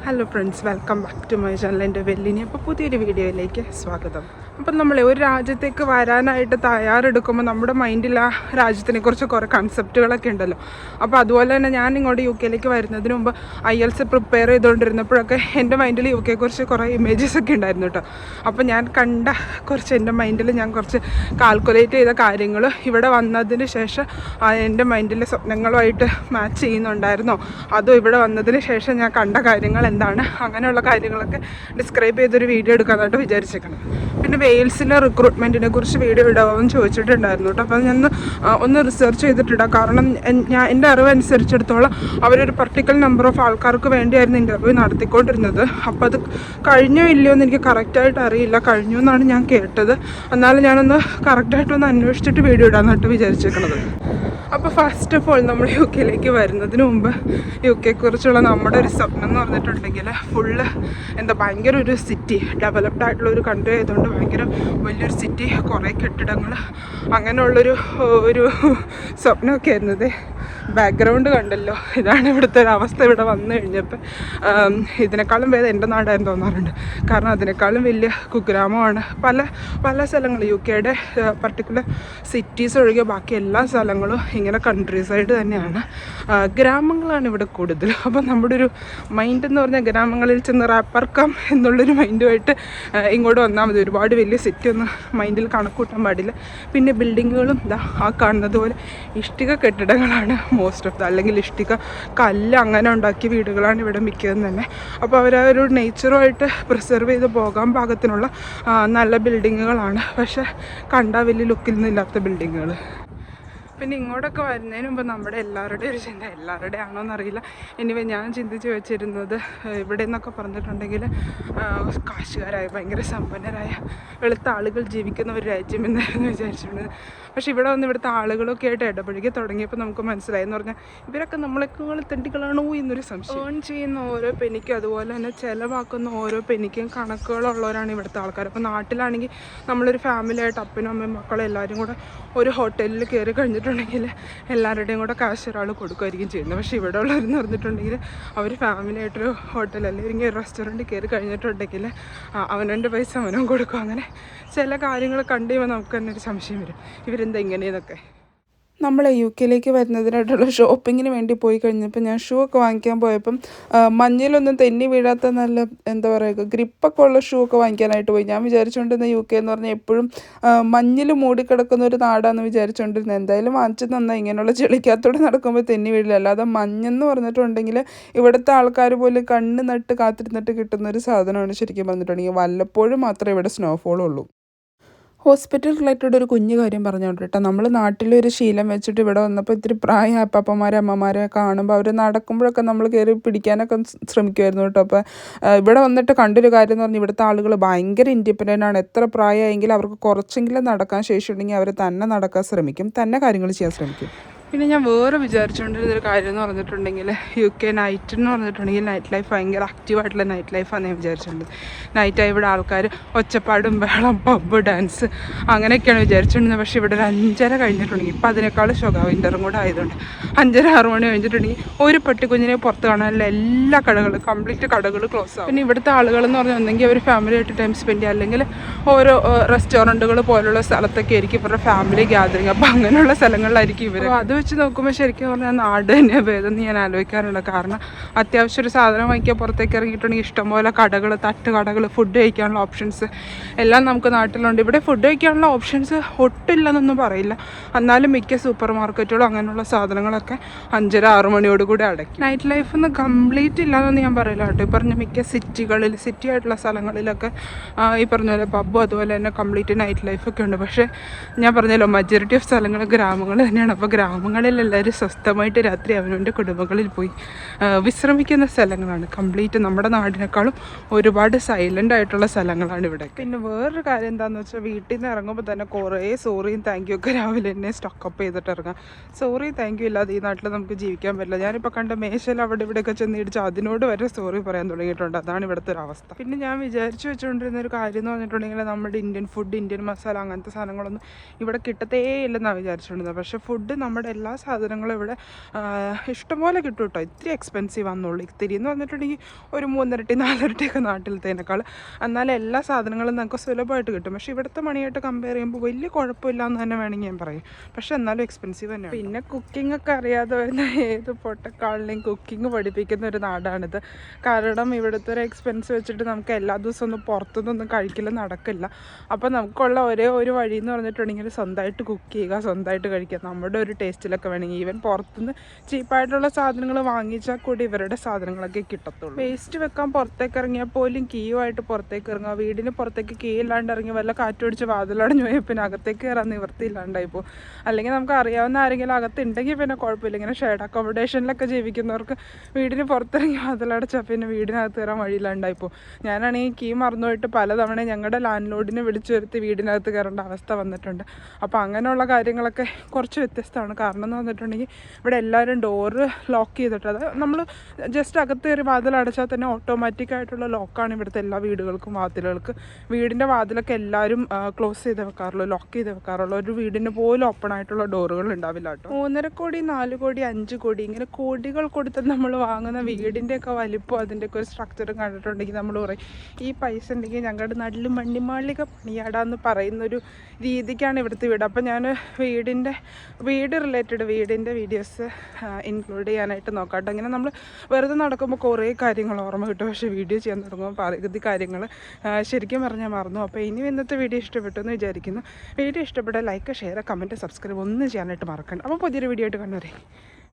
Hello friends, welcome back to my channel. എൻ്റെ വെല്ലിനി. അപ്പോൾ പുതിയൊരു വീഡിയോയിലേക്ക് സ്വാഗതം. അപ്പം നമ്മൾ ഒരു രാജ്യത്തേക്ക് വരാനായിട്ട് തയ്യാറെടുക്കുമ്പോൾ നമ്മുടെ മൈൻഡിൽ ആ രാജ്യത്തിനെക്കുറിച്ച് കുറേ കൺസെപ്റ്റുകളൊക്കെ ഉണ്ടല്ലോ. അപ്പോൾ അതുപോലെ തന്നെ ഞാൻ ഇങ്ങോട്ട് യു കെയിലേക്ക് വരുന്നതിന് മുമ്പ് IELTS പ്രിപ്പയർ ചെയ്തുകൊണ്ടിരുന്നപ്പോഴൊക്കെ എൻ്റെ മൈൻഡിൽ യു കെയെക്കുറിച്ച് കുറേ ഇമേജസ് ഒക്കെ ഉണ്ടായിരുന്നു കേട്ടോ. അപ്പോൾ ഞാൻ കണ്ട കുറച്ച് എൻ്റെ മൈൻഡിൽ ഞാൻ കുറച്ച് കാൽക്കുലേറ്റ് ചെയ്ത കാര്യങ്ങൾ ഇവിടെ വന്നതിന് ശേഷം എൻ്റെ മൈൻഡിലെ സ്വപ്നങ്ങളുമായിട്ട് മാച്ച് ചെയ്യുന്നുണ്ടായിരുന്നോ, അതോ ഇവിടെ വന്നതിന് ശേഷം ഞാൻ കണ്ട കാര്യങ്ങൾ എന്താണ്, അങ്ങനെയുള്ള കാര്യങ്ങളൊക്കെ ഡിസ്ക്രൈബ് ചെയ്തൊരു വീഡിയോ എടുക്കാനായിട്ട് വിചാരിച്ചേക്കണം. പിന്നെ വെയിൽസിലെ റിക്രൂട്ട്മെൻറ്റിനെ കുറിച്ച് വീഡിയോ ഇടാമെന്ന് ചോദിച്ചിട്ടുണ്ടായിരുന്നു കേട്ടോ. അപ്പോൾ ഞാൻ ഒന്ന് റിസർച്ച് ചെയ്തിട്ടിടാം. കാരണം എൻ്റെ അറിവനുസരിച്ചിടത്തോളം അവരൊരു പർട്ടിക്കുലർ നമ്പർ ഓഫ് ആൾക്കാർക്ക് വേണ്ടിയായിരുന്നു ഇൻ്റർവ്യൂ നടത്തിക്കൊണ്ടിരുന്നത്. അപ്പോൾ അത് കഴിഞ്ഞോ ഇല്ലയോ എന്ന് എനിക്ക് കറക്റ്റായിട്ട് അറിയില്ല. കഴിഞ്ഞു എന്നാണ് ഞാൻ കേട്ടത്. എന്നാലും ഞാനൊന്ന് കറക്റ്റായിട്ടൊന്ന് അന്വേഷിച്ചിട്ട് വീഡിയോ ഇടാമെന്നിട്ട് വിചാരിച്ചേക്കണത്. അപ്പോൾ ഫസ്റ്റ് ഓഫ് ഓൾ നമ്മൾ യു കെയിലേക്ക് വരുന്നതിന് മുമ്പ് യു കെയെക്കുറിച്ചുള്ള നമ്മുടെ ഒരു സ്വപ്നം എന്ന് പറഞ്ഞിട്ടുണ്ടെങ്കിൽ ഫുള്ള് ഭയങ്കര ഒരു സിറ്റി, ഡെവലപ്ഡ് ആയിട്ടുള്ള ഒരു കൺട്രി ആയതുകൊണ്ട് ഭയങ്കര വലിയൊരു സിറ്റി, കുറേ കെട്ടിടങ്ങൾ, അങ്ങനെയുള്ളൊരു സ്വപ്നമൊക്കെ ആയിരുന്നത്. ബാക്ക്ഗ്രൗണ്ട് കണ്ടല്ലോ, ഇതാണ് ഇവിടുത്തെ ഒരു അവസ്ഥ. ഇവിടെ വന്നു കഴിഞ്ഞപ്പോൾ ഇതിനേക്കാളും ഭേദം എൻ്റെ നാടായിരുന്നു തോന്നാറുണ്ട്. കാരണം അതിനേക്കാളും വലിയ കുഗ്രാമമാണ് പല സ്ഥലങ്ങളും. യു കെയുടെ പർട്ടിക്കുലർ സിറ്റീസ് ഒഴികെ ബാക്കി എല്ലാ സ്ഥലങ്ങളും ഇങ്ങനെ കൺട്രി സൈഡ് തന്നെയാണ്. ഗ്രാമങ്ങളാണ് ഇവിടെ കൂടുതൽ. അപ്പം നമ്മുടെ ഒരു മൈൻഡ് എന്ന് പറഞ്ഞാൽ ഗ്രാമങ്ങളിൽ ചെന്ന് റാപ്പർക്കാം എന്നുള്ളൊരു മൈൻഡുമായിട്ട് ഇങ്ങോട്ട് വന്നാൽ മതി. ഒരുപാട് വലിയ സിറ്റി ഒന്നും മൈൻഡിൽ കണക്കൂട്ടാൻ പാടില്ല. പിന്നെ ബിൽഡിങ്ങുകളും ആ കാണുന്നത് പോലെ ഇഷ്ടിക കെട്ടിടങ്ങളാണ് മോസ്റ്റ് ഓഫ് അല്ലെങ്കിൽ ഇഷ്ടിക കല്ല് അങ്ങനെ ഉണ്ടാക്കിയ വീടുകളാണ് ഇവിടെ മിക്കതും തന്നെ. അപ്പോൾ അവരൊരു നേച്ചറുമായിട്ട് പ്രിസർവ് ചെയ്ത് പോകാൻ പാകത്തിനുള്ള നല്ല ബിൽഡിങ്ങുകളാണ്. പക്ഷേ കണ്ടാൽ വലിയ ലുക്കിൽ നിന്നില്ലാത്ത ബിൽഡിങ്ങുകൾ. പിന്നെ ഇങ്ങോട്ടൊക്കെ വരുന്നതിന് മുമ്പ് നമ്മുടെ എല്ലാവരുടെയും ഒരു ചിന്ത, എല്ലാവരുടെ ആണോ എന്നറിയില്ല, എനിവേ ഞാൻ ചിന്തിച്ച് വെച്ചിരുന്നത് ഇവിടെ നിന്നൊക്കെ പറഞ്ഞിട്ടുണ്ടെങ്കിൽ കാശുകാരായ ഭയങ്കര സമ്പന്നരായ വെളുത്ത ആളുകൾ ജീവിക്കുന്ന ഒരു രാജ്യം എന്നായിരുന്നു വിചാരിച്ചിരുന്നത്. പക്ഷേ ഇവിടെ വന്ന് ഇവിടുത്തെ ആളുകളൊക്കെ ആയിട്ട് ഇടപഴകി തുടങ്ങിയപ്പോൾ നമുക്ക് മനസ്സിലായി. എന്ന് പറഞ്ഞാൽ ഇവരൊക്കെ നമ്മളെക്കാൾ തെണ്ടികളാണോ എന്നൊരു സംശയം. ഏൺ ചെയ്യുന്ന ഓരോ പെനിക്കും അതുപോലെ തന്നെ ചിലവാക്കുന്ന ഓരോ പെനിക്കും കണക്കുകളുള്ളവരാണ് ഇവിടുത്തെ ആൾക്കാർ. അപ്പോൾ നാട്ടിലാണെങ്കിൽ നമ്മളൊരു ഫാമിലിയായിട്ട് അപ്പനും അമ്മയും മക്കളും എല്ലാവരും കൂടെ ഒരു ഹോട്ടലിൽ കയറി കഴിഞ്ഞിട്ടുണ്ടെങ്കിൽ എല്ലാവരുടെയും കൂടെ കാശ് ഒരാൾ കൊടുക്കുമായിരിക്കും ചെയ്യുന്നത്. പക്ഷേ ഇവിടെ ഉള്ളവരെന്ന് പറഞ്ഞിട്ടുണ്ടെങ്കിൽ അവർ ഫാമിലിയായിട്ടൊരു ഹോട്ടൽ അല്ലെങ്കിൽ ഒരു റെസ്റ്റോറൻറ്റ് കയറി കഴിഞ്ഞിട്ടുണ്ടെങ്കിൽ അവനവൻ്റെ പൈസ അവനും കൊടുക്കും. അങ്ങനെ ചില കാര്യങ്ങൾ കണ്ടു കഴിയുമ്പോൾ നമുക്ക് തന്നെ ഒരു സംശയം വരും, ഇവരെന്താ ഇങ്ങനെയെന്നൊക്കെ. നമ്മൾ യു കെയിലേക്ക് വരുന്നതിനായിട്ടുള്ള ഷോപ്പിങ്ങിന് വേണ്ടി പോയി കഴിഞ്ഞപ്പോൾ ഞാൻ ഷൂ ഒക്കെ വാങ്ങിക്കാൻ പോയപ്പം മഞ്ഞിലൊന്നും തെന്നി വീഴാത്ത നല്ല ഗ്രിപ്പൊക്കെ ഉള്ള ഷൂ ഒക്കെ വാങ്ങിക്കാനായിട്ട് പോയി. ഞാൻ വിചാരിച്ചുകൊണ്ടിരുന്ന യു കെ എന്ന് പറഞ്ഞാൽ എപ്പോഴും മഞ്ഞിൽ മൂടിക്കിടക്കുന്ന ഒരു നാടാണെന്ന് വിചാരിച്ചുകൊണ്ടിരുന്നത്. എന്തായാലും വാങ്ങിച്ചു തന്നാൽ ഇങ്ങനെയുള്ള ചെളിക്കകത്തോടെ നടക്കുമ്പോൾ തെന്നി വീഴില്ല. അല്ലാതെ മഞ്ഞെന്ന് പറഞ്ഞിട്ടുണ്ടെങ്കിൽ ഇവിടുത്തെ ആൾക്കാർ പോലും കണ്ണ് നട്ട് കാത്തിരുന്നിട്ട് കിട്ടുന്ന ഒരു സാധനമാണ്. ശരിക്കും പറഞ്ഞിട്ടുണ്ടെങ്കിൽ വല്ലപ്പോഴും മാത്രമേ ഇവിടെ സ്നോഫോളുള്ളൂ. ഹോസ്പിറ്റൽ റിലേറ്റഡ് ഒരു കുഞ്ഞു കാര്യം പറഞ്ഞോണ്ട് കേട്ടോ. നമ്മൾ നാട്ടിലൊരു ശീലം വെച്ചിട്ട് ഇവിടെ വന്നപ്പോൾ ഇത്തിരി പ്രായ അപ്പന്മാരെ അമ്മമാരെ കാണുമ്പോൾ അവർ നടക്കുമ്പോഴൊക്കെ നമ്മൾ കയറി പിടിക്കാനൊക്കെ ശ്രമിക്കുമായിരുന്നു കേട്ടോ. അപ്പോൾ ഇവിടെ വന്നിട്ട് കണ്ടൊരു കാര്യം എന്ന് പറഞ്ഞാൽ ഇവിടുത്തെ ആളുകൾ ഭയങ്കര ഇൻഡിപെൻഡൻ്റ് ആണ്. എത്ര പ്രായമായെങ്കിലും അവർക്ക് കുറച്ചെങ്കിലും നടക്കാൻ ശേഷിയുണ്ടെങ്കിൽ അവർ തന്നെ നടക്കാൻ ശ്രമിക്കും, തന്നെ കാര്യങ്ങൾ ചെയ്യാൻ ശ്രമിക്കും. പിന്നെ ഞാൻ വേറെ വിചാരിച്ചുകൊണ്ടിരുന്നൊരു കാര്യം എന്ന് പറഞ്ഞിട്ടുണ്ടെങ്കിൽ യു കെ നൈറ്റ് എന്ന് പറഞ്ഞിട്ടുണ്ടെങ്കിൽ നൈറ്റ് ലൈഫ് ഭയങ്കര ആക്റ്റീവായിട്ടുള്ള നൈറ്റ് ലൈഫാണ് ഞാൻ വിചാരിച്ചിട്ടുണ്ട്. നൈറ്റായി ഇവിടെ ആൾക്കാർ ഒച്ചപ്പാടും ബഹളം പബ്ബ് ഡാൻസ് അങ്ങനെയൊക്കെയാണ് വിചാരിച്ചിട്ടുണ്ടെങ്കിൽ. പക്ഷേ ഇവിടെ ഒരു 5:30 കഴിഞ്ഞിട്ടുണ്ടെങ്കിൽ ഇപ്പം അതിനേക്കാൾ ശോകം വിൻ്ററും കൂടെ ആയതുകൊണ്ട് 5:30-6 മണി കഴിഞ്ഞിട്ടുണ്ടെങ്കിൽ ഒരു പട്ടിക്കുഞ്ഞിനെ പുറത്ത് കാണാനുള്ള എല്ലാ കടകളും കംപ്ലീറ്റ് കടകൾ ക്ലോസ് ആവും. പിന്നെ ഇവിടുത്തെ ആളുകളെന്ന് പറഞ്ഞാൽ ഒന്നെങ്കിൽ അവർ ഫാമിലിയായിട്ട് ടൈം സ്പെൻഡ് ചെയ്യുക, അല്ലെങ്കിൽ ഓരോ റെസ്റ്റോറൻറ്റുകൾ പോലുള്ള സ്ഥലത്തൊക്കെ ആയിരിക്കും ഇവരുടെ ഫാമിലി ഗ്യാതറിങ്. അപ്പോൾ അങ്ങനെയുള്ള സ്ഥലങ്ങളിലായിരിക്കും ഇവർ. അത് വെച്ച് നോക്കുമ്പോൾ ശരിക്കും പറഞ്ഞാൽ നാട് തന്നെ ഭേദമെന്ന് ഞാൻ ആലോചിക്കാറുണ്ട്. കാരണം അത്യാവശ്യം ഒരു സാധനം വാങ്ങിക്കാൻ പുറത്തേക്ക് ഇറങ്ങിയിട്ടുണ്ടെങ്കിൽ ഇഷ്ടംപോലെ കടകൾ, തട്ടുകടകൾ, ഫുഡ് കഴിക്കാനുള്ള ഓപ്ഷൻസ് എല്ലാം നമുക്ക് നാട്ടിലുണ്ട്. ഇവിടെ ഫുഡ് കഴിക്കാനുള്ള ഓപ്ഷൻസ് ഒട്ടില്ലെന്നൊന്നും പറയില്ല. എന്നാലും മിക്ക സൂപ്പർ മാർക്കറ്റുകളും അങ്ങനെയുള്ള സാധനങ്ങളൊക്കെ 5:30-6 മണിയോടുകൂടി അടയ്ക്കും. നൈറ്റ് ലൈഫൊന്നും കംപ്ലീറ്റ് ഇല്ലാന്നൊന്നും ഞാൻ പറയില്ല കേട്ടോ. ഈ പറഞ്ഞ മിക്ക സിറ്റികളിൽ, സിറ്റി ആയിട്ടുള്ള സ്ഥലങ്ങളിലൊക്കെ ഈ പറഞ്ഞ പോലെ പബ്ബും അതുപോലെ തന്നെ കംപ്ലീറ്റ് നൈറ്റ് ലൈഫൊക്കെ ഉണ്ട്. പക്ഷേ ഞാൻ പറഞ്ഞല്ലോ മജോറിറ്റി ഓഫ് സ്ഥലങ്ങൾ ഗ്രാമങ്ങൾ തന്നെയാണ്. അപ്പോൾ ഗ്രാമങ്ങളിലെല്ലാവരും സ്വസ്ഥമായിട്ട് രാത്രി അവനവൻ്റെ കുടുംബങ്ങളിൽ പോയി വിശ്രമിക്കുന്ന സ്ഥലങ്ങളാണ്. കംപ്ലീറ്റ് നമ്മുടെ നാടിനേക്കാളും ഒരുപാട് സൈലൻ്റ് ആയിട്ടുള്ള സ്ഥലങ്ങളാണ് ഇവിടെ. പിന്നെ വേറൊരു കാര്യം എന്താണെന്ന് വെച്ചാൽ വീട്ടിൽ നിന്ന് ഇറങ്ങുമ്പോൾ തന്നെ കുറേ സോറിയും താങ്ക് യു ഒക്കെ രാവിലെ തന്നെ സ്റ്റോക്കപ്പ് ചെയ്തിട്ട് ഇറങ്ങാം. സോറി താങ്ക് യു ഇല്ലാതെ ഈ നാട്ടിൽ നമുക്ക് ജീവിക്കാൻ പറ്റില്ല. ഞാനിപ്പോൾ കണ്ട മേശയിൽ അവിടെ ഇവിടെയൊക്കെ ചെന്ന് ഇടിച്ച് അതിനോട് വരെ സോറി പറയാൻ തുടങ്ങിയിട്ടുണ്ട്. അതാണ് ഇവിടുത്തെ ഒരു അവസ്ഥ. പിന്നെ ഞാൻ വിചാരിച്ചു വെച്ചുകൊണ്ടിരുന്ന ഒരു കാര്യം എന്ന് പറഞ്ഞിട്ടുണ്ടെങ്കിൽ നമ്മുടെ ഇന്ത്യൻ ഫുഡ്, ഇന്ത്യൻ മസാല അങ്ങനത്തെ സാധനങ്ങളൊന്നും ഇവിടെ കിട്ടത്തേ ഇല്ലെന്നാണ് വിചാരിച്ചുകൊണ്ടിരുന്നത്. പക്ഷേ ഫുഡ് നമ്മുടെ എല്ലാ സാധനങ്ങളും ഇവിടെ ഇഷ്ടംപോലെ കിട്ടും കേട്ടോ. ഇത്തിരി എക്സ്പെൻസീവ് ആണെന്നുള്ളൂ. ഇത്തിരി എന്ന് പറഞ്ഞിട്ടുണ്ടെങ്കിൽ ഒരു 3 ഇരട്ടി 4 ഇരട്ടിയൊക്കെ നാട്ടിലത്തേനേക്കാൾ. എന്നാലും എല്ലാ സാധനങ്ങളും നമുക്ക് സുലഭമായിട്ട് കിട്ടും. പക്ഷേ ഇവിടുത്തെ മണിയായിട്ട് കമ്പയർ ചെയ്യുമ്പോൾ വലിയ കുഴപ്പമില്ല എന്ന് തന്നെ വേണമെങ്കിൽ ഞാൻ പറയും. പക്ഷേ എന്നാലും എക്സ്പെൻസീവ് തന്നെയാണ്. പിന്നെ കുക്കിംഗ് ഒക്കെ അറിയാതെ വരുന്ന ഏത് പൊട്ടക്കാളിനെയും കുക്കിംഗ് പഠിപ്പിക്കുന്ന ഒരു നാടാണിത്. കാരണം ഇവിടുത്തെ ഒരു എക്സ്പെൻസ് വെച്ചിട്ട് നമുക്ക് എല്ലാ ദിവസവും ഒന്നും പുറത്തുനിന്നൊന്നും കഴിക്കൽ നടക്കില്ല. അപ്പോൾ നമുക്കുള്ള ഒരേ ഒരു വഴി എന്ന് പറഞ്ഞിട്ടുണ്ടെങ്കിൽ സ്വന്തമായിട്ട് കുക്ക് ചെയ്യുക, സ്വന്തമായിട്ട് കഴിക്കുക, നമ്മുടെ ഒരു ടേസ്റ്റിലൊക്കെ വേണമെങ്കിൽ. ഈവൻ പുറത്തുനിന്ന് ചീപ്പായിട്ടുള്ള സാധനങ്ങൾ വാങ്ങിച്ചാൽ കൂടി ഇവരുടെ സാധനങ്ങളൊക്കെ കിട്ടത്തുള്ളൂ. വേസ്റ്റ് വെക്കാൻ പുറത്തേക്ക് ഇറങ്ങിയാൽ പോലും കീയുമായിട്ട് പുറത്തേക്ക് ഇറങ്ങുക. വീടിന് പുറത്തേക്ക് കീ ഇല്ലാണ്ട് ഇറങ്ങി വല്ല കാറ്റുപിടിച്ച് വാതിലടഞ്ഞു പോയാൽ പിന്നെ അകത്തേക്ക് കയറാൻ നിവൃത്തിയില്ലാണ്ടായിപ്പോൾ. അല്ലെങ്കിൽ നമുക്ക് അറിയാവുന്ന ആരെങ്കിലും അകത്തുണ്ടെങ്കിൽ പിന്നെ കുഴപ്പമില്ല. ഇങ്ങനെ ഷെയർഡ് അക്കോമഡേഷനിലൊക്കെ ജീവിക്കുന്നവർക്ക് വീടിന് പുറത്തിറങ്ങി വാതിലടച്ചാൽ പിന്നെ വീടിനകത്ത് കയറാൻ വഴിയില്ലാണ്ടായിപ്പോൾ. ഞാനാണെങ്കിൽ കീ മറന്നുപോയിട്ട് പലതവണ ഞങ്ങളുടെ ലാൻഡ് ലോഡിനെ വിളിച്ചു വരുത്തി വീടിനകത്ത് കയറേണ്ട അവസ്ഥ വന്നിട്ടുണ്ട്. അപ്പോൾ അങ്ങനെയുള്ള കാര്യങ്ങളൊക്കെ കുറച്ച് വ്യത്യസ്തമാണ്. കാരണം എന്ന് പറഞ്ഞിട്ടുണ്ടെങ്കിൽ ഇവിടെ എല്ലാവരും ഡോറ് ലോക്ക് ചെയ്തിട്ട്, അത് നമ്മൾ ജസ്റ്റ് അകത്ത് കയറി വാതിലടച്ചാൽ തന്നെ ഓട്ടോമാറ്റിക്കായിട്ടുള്ള ലോക്കാണ് ഇവിടുത്തെ എല്ലാ വീടുകൾക്കും വാതിലുകൾക്ക്. വീടിൻ്റെ വാതിലൊക്കെ എല്ലാവരും ക്ലോസ് ചെയ്ത് വെക്കാറുള്ളൂ, ലോക്ക് ചെയ്ത് വെക്കാറുള്ളൂ. ഒരു വീടിന് പോലും ഓപ്പൺ ആയിട്ടുള്ള ഡോറുകൾ ഉണ്ടാവില്ല കേട്ടോ. 3.5 കോടി 4 കോടി 5 കോടി ഇങ്ങനെ കോടികൾ കൊടുത്ത് നമ്മൾ വാങ്ങുന്ന വീടിൻ്റെയൊക്കെ വലിപ്പം അതിൻ്റെയൊക്കെ ഒരു സ്ട്രക്ചറും കണ്ടിട്ടുണ്ടെങ്കിൽ നമ്മൾ പറയും ഈ പൈസ ഉണ്ടെങ്കിൽ ഞങ്ങളുടെ നാട്ടിൽ മണ്ണിമാളിക പണിയാടാന്ന് പറയുന്നൊരു രീതിക്കാണ് ഇവിടുത്തെ വീട്. അപ്പോൾ ഞാൻ വീട് റിലേറ്റഡ് വീടിൻ്റെ വീഡിയോസ് ഇൻക്ലൂഡ് ചെയ്യാനായിട്ട് നോക്കാം കേട്ടോ. ഇങ്ങനെ നമ്മൾ വെറുതെ നടക്കുമ്പോൾ കുറേ കാര്യങ്ങൾ ഓർമ്മ കിട്ടും. പക്ഷേ വീഡിയോ ചെയ്യാൻ തുടങ്ങുമ്പോൾ പകുതി കാര്യങ്ങൾ ശരിക്കും പറഞ്ഞാൽ മറന്നു. അപ്പോൾ ഇനി ഇന്നത്തെ വീഡിയോ ഇഷ്ടപ്പെട്ടു എന്ന് വിചാരിക്കുന്നു. വീഡിയോ ഇഷ്ടപ്പെട്ട ലൈക്ക്, ഷെയർ, കമൻറ്റ്, സബ്സ്ക്രൈബ് ഒന്നും ചെയ്യാനായിട്ട് മറക്കണ്ട. അപ്പോൾ പുതിയൊരു വീഡിയോ ആയിട്ട് കണ്ടുവരേ.